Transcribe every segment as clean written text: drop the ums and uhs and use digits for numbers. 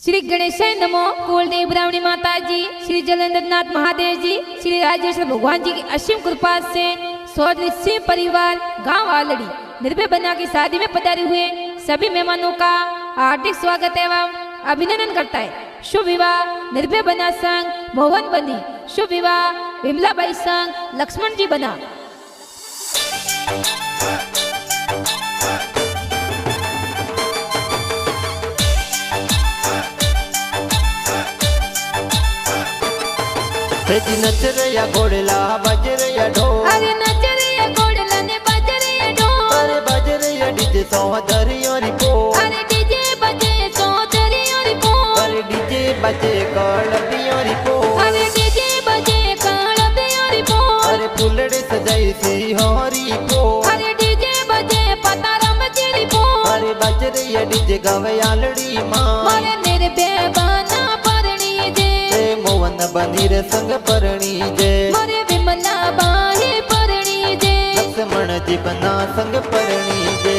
श्री गणेशाय नमो। कुलदेव ब्राह्मणी माता जी, श्री जलेंद्रनाथ महादेव जी, श्री राजेश्वर भगवान जी की असीम कृपा से सोदरी सिंह परिवार गांव आलड़ी निर्भय बना की शादी में पधारे हुए सभी मेहमानों का हार्दिक स्वागत एवं अभिनंदन करता है। शुभ विवाह निर्भय बना संघ मोहन बनी, शुभ विवाह विमलाबाई संघ लक्ष्मण जी बना। नच रया घोड़ला बज रया ढोल, अरे नच रया घोड़ला ने बज रया ढोल, अरे बज रया डीजे सौंदर्य और पोल, अरे डीजे बजे सौंदर्य और पोल, अरे डीजे बजे कलबी और पोल, अरे डीजे बजे कलबी और पोल, अरे फुलड़े सजाई सी होरी पोल, अरे डीजे बजे पतारम जेरी पोल, अरे बज रया डीजे गावे आलड़ी मां, अरे निर्भय बना परणी जे, मोहन बनीर संग परणी जे, मोरे विमला बाई परणी जे, लक्ष्मण जी बना संग परणी जे।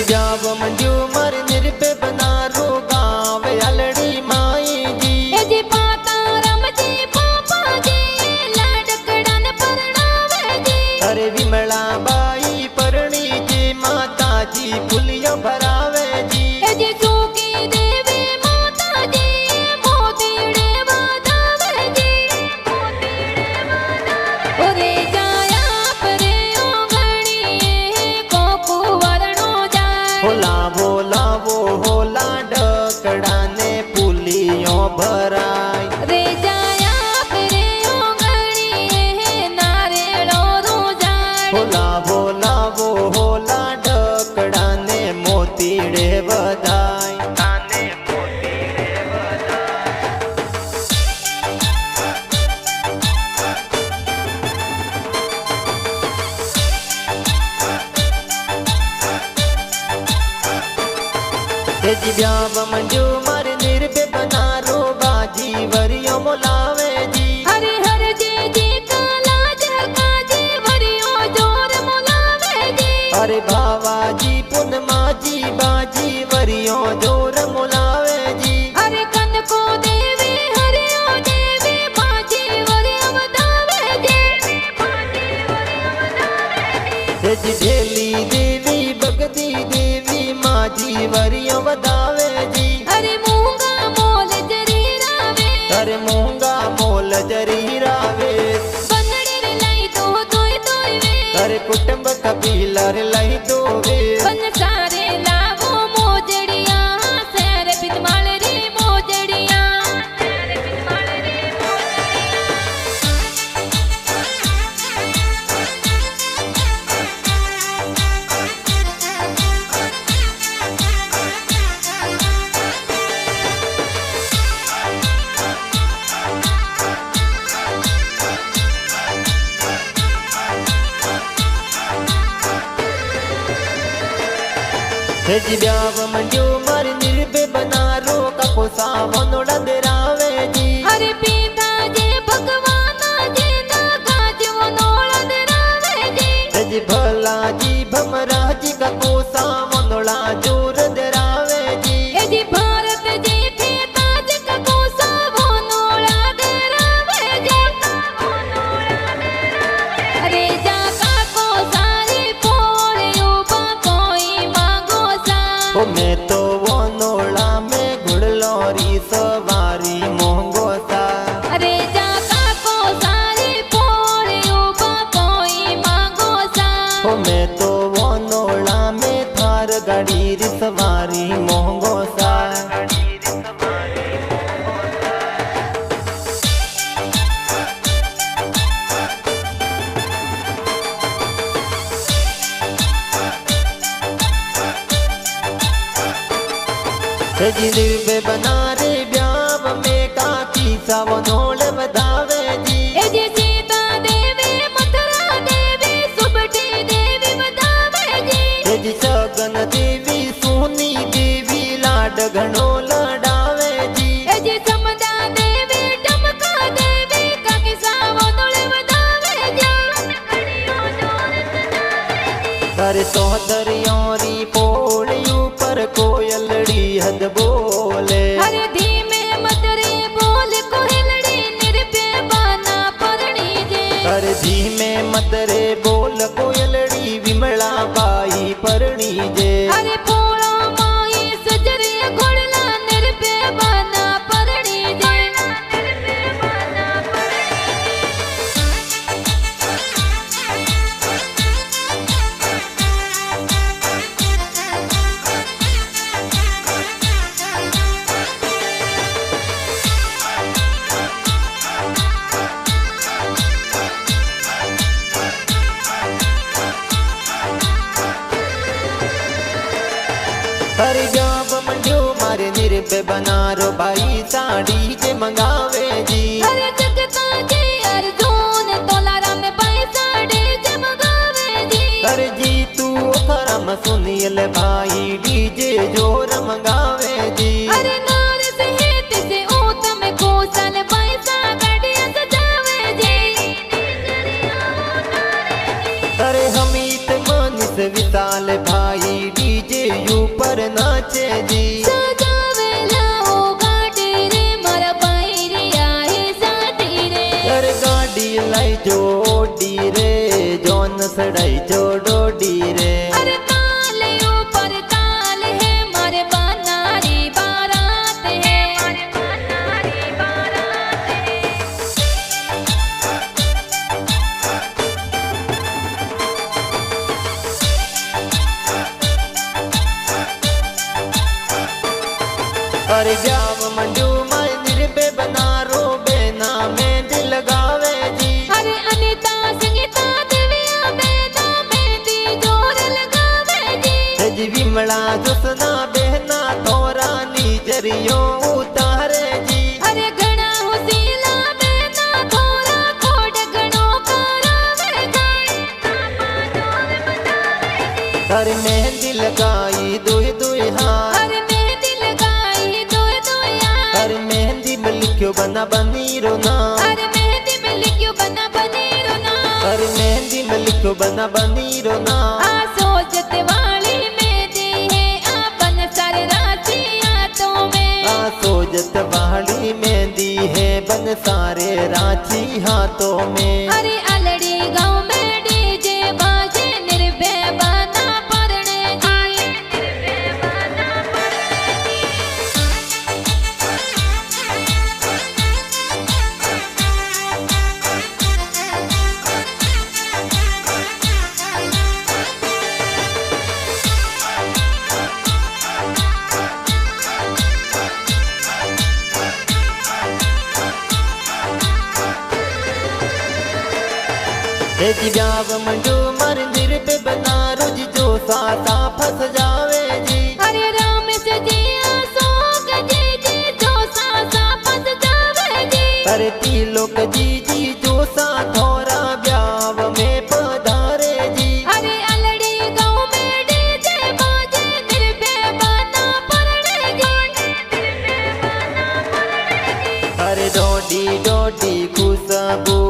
ब्याव मंजू मर निर्भय बना रो गाँव आलड़ी माई जी, जी पातारम जी पापा जी लाडकड़न परणावे जी, अरे विमला बाई परणी जी माता जी फुलिया भरावे जी, जी चूकी देवी माता जी मोतीड़े वादावे जी, ओरे जाया परे ओगणी को कुंवरणो जाए, होला बोला वो होला डकड़ा ने पुलियों भराई, रे जाया परे ओगणी नारेलो रोजाड़, होला बोला वो होला डकड़ा ने मोतीड़े बधाई, ताने मोतीड़े बधाई। तेजी ब्याव मंजू मर निर्भय बना रो बाजी वरियो मोलावे जी, हरि हर जी जी काला जगा जी वरियो जोर मोलावे जी, अरे भावा जी पुनमा जी बाजी वरियो जोर मोलावे जी, अरे कन को देवी हरियो देवी बाजी वरियो वदावे जी, तेजी ढेली देवी भगती देवी माजी वरियो वदावे जी, अरे मूंगा मोल जरी रावे, अरे मूंगा मोल जरी रावे, बनड़ी रे लाई दो तोय तोय वे, अरे कुटुंब कबीला रे लाई दोवे, बन सारे लावो मोजड़िया सैर पितमाल रे मोजड़िया, सैर पितमाल रे मोजड़िया। तेजी ब्याव मंजू मर निर्भय बना रो कपो सावनोड़ा देरावे जी, अरे पिता जी भगवाना जी ना गाज वो नोला देरावे जी, तेजी भला जी भमरा जी का कोसा मनोड़ा जोर देरावे जी, ए जी भारत जी पिता जी का कोसा वो नोला देरावे जी, वो नोला देरावे। अरे जा का को सारी पोलियो बा कोई मांगो सा, ओ मैं तो वो नोड़ा में घुड़लोरी सवारी मोंगो सा, अरे जा का को सारी पोलियो बा कोई मांगो सा, ओ मैं तो वो नोड़ा में थार गाड़ी री सवारी मोंगो सा। तेजी निर्भय बना रे ब्याव में काकी सावनोड़ बधावे जी, ए जी सीता देवी मथुरा देवी सुबह गगन देवी सोनी देवी लाड घणो लडावे जी ए जी समदा देवी टमका देवी काकी सावो तोळे वधावे जी कर सोदरियोरी पोळियूं पर कोयलड़ी हद बोले अरे धीमे मत रे बोल कोयलड़ी निर्भय बाना परणी जे कर धीमे मत रे बोल कोयलड़ी विमला बाई परणी जे अरे पोळो माई सजरे घोड़ला निर्भय बाना परणी जे निर्भय बाना हर जाब मंडियो मारे निर्भय बनारो भाई साड़ी जे मंगावे जी अरे जगता जी अर्जुन तोलारा में पैसा डीजे मंगावे जी कर जी तू करम सुनियल भाई डीजे जोर मंगावे जी अरे नार से हित से ऊत में कोसल पैसा गड़िया सजावे जी करे हमीत मानिस विशाल भाई डीजे यू पर नाचे जी सजावे लाओ गाड़ी रे मारा पायरी आए साथी रे कर गाड़ी लाई जोड़ी रे जोन सड़ाई जोड़ोडी रे अरे ताले ऊपर ताल है मारे बनारी बारात है मारे बनारी बारात है अरे जाव मंडू माय निर्भय बनारो बेना में दिल लगावे जी अरे अनिता संगीता देविया बेना मेहंदी जोर लगावे जी जी विमला जुसना बहना थोरा नीजरियो उतारे जी अरे घना हुसीला बेना थोड़ा खोड़ घणो करावे जी कर मेहंदी लगाई दुई दुई हाथ अरे मेहंदी लगाई दोए दोया कर मेहंदी में लिखियो बना बनीरो ना अरे मेहंदी में लिखियो बना बनेरो ना कर मेहंदी में लिखियो बना बनीरो ना आ सोचत वाली मेहंदी है आपन सारे राची हाथों में आ सोजत वाली मेहंदी है बन सारे रांची हाथों में अरे अलड़ी गांव में डीजे बाजे निर्भय बाना परणे जी निर्भय बाना परणे जी जी जाव मंडू मंदिर पे बना रोज जो साता फंस जावे जी अरे राम से जी अशोक जी जी जो सा फंस जावे जी अरे तिलोक जी जी जो सा थोरा ब्याव में पधारे जी अरे अलड़ी गांव में डीजे बाजे निर्भय बाना परणे जी निर्भय बाना परणे जी अरे डोडी डोडी खुशबू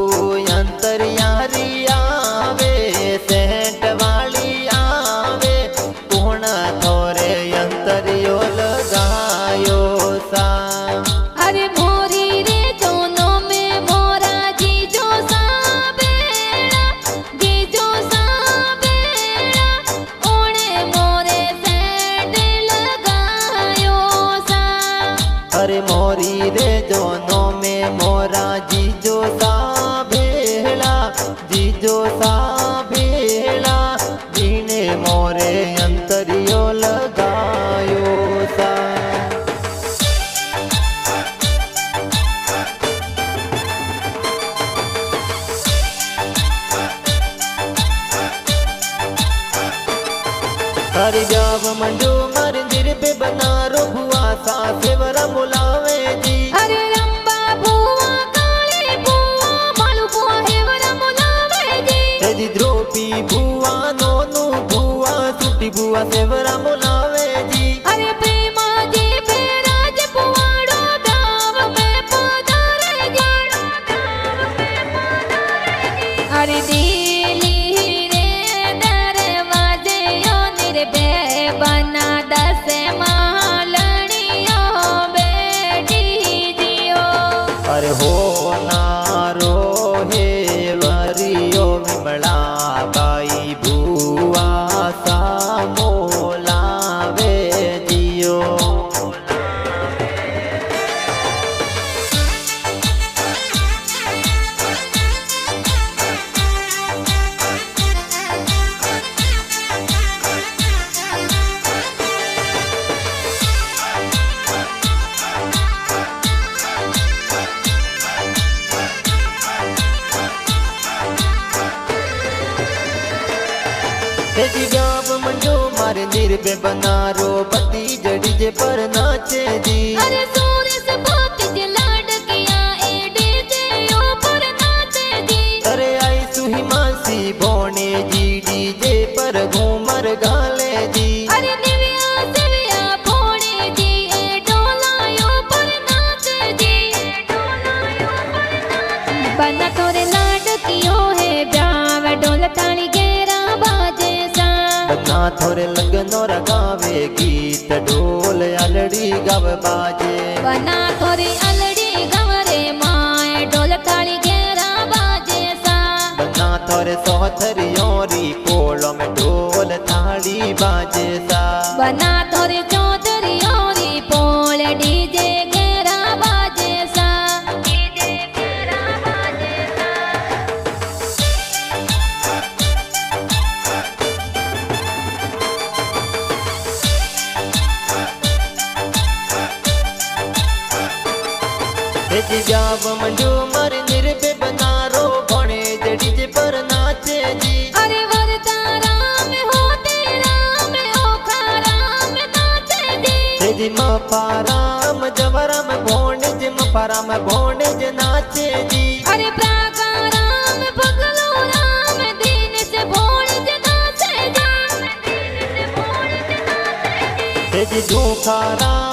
अंतरयारी आवे सेंट वाली आवे पूर्ण थोरे अंतरियो लगायो सा अरे मोरी रे जोनो में मोरा जी जो सा बेड़ा जी जो सा बेड़ा ओणे मोरे सेंट लगायो सा अरे मोरी रे दोनों में मोरा जीजो सा भेला जीजो सा भेला जीने मोरे अंतरियो लगायो सा हरि जाव मंडो मंदिर पे बनारो भुआ सा सेवरा बुलावे जी अरे रंबा बुआ काली बुआ मालू बुआ हेवरा मुलावे जी जी द्रोपी भुआ नोनू भुआ सुट मोटी बुआ सेवरा बुलावे जी। अरे प्रेमा जी फेराज पुवाड़ो गाँव में पधारे जी। अरे दिली रे दरवाजे यो निर्भे बना दस मालनियो बेटी जियो। अरे हो नारो हे वरियो विमला बाई बुआ सा मोलावे जियो। तेजी ब्याव मंजो मारे निर्भे बनारो पति जड़ी जे पर नाचे जी। अरे सूर्य से बात जे लाडकिया एडे जे ऊपर नाचे जी। अरे आई सुही मासी बोने जी डीजे पर घूमर गाले जी। अरे निविया सेविया भोणे जी ए डोलायो पर नाचे जी। बना तोरे लाडकियो है ब्याव डोल ताली गेरा बाजे सा। बना थोरे लगनो रगावे गीत ढोल अलड़ी गव बाजे। बना तोरे अलड़ी गवरे माए डोल ताली गेरा बाजे सा। बना थोरे सोथरियोरी पोलो में ढोल थाली बाजे सा। बना तोरे चौधरी औरी पोल डीजे गेरा बाजे सा। डीजे गेरा बाजे सा। तेजी ब्याव मंजो मारे निर्भे बनारो भोणे जड़ी जे पर नाचे जी। अरे वरदा राम होते राम ओखा राम नाचे जी। तेजी मपाराम जवराम भोणे जे मपाराम भोणे जे नाचे जी। अरे प्रागा राम पगलो राम दीन से भोण जे नाचे जी। तेजी धूखा राम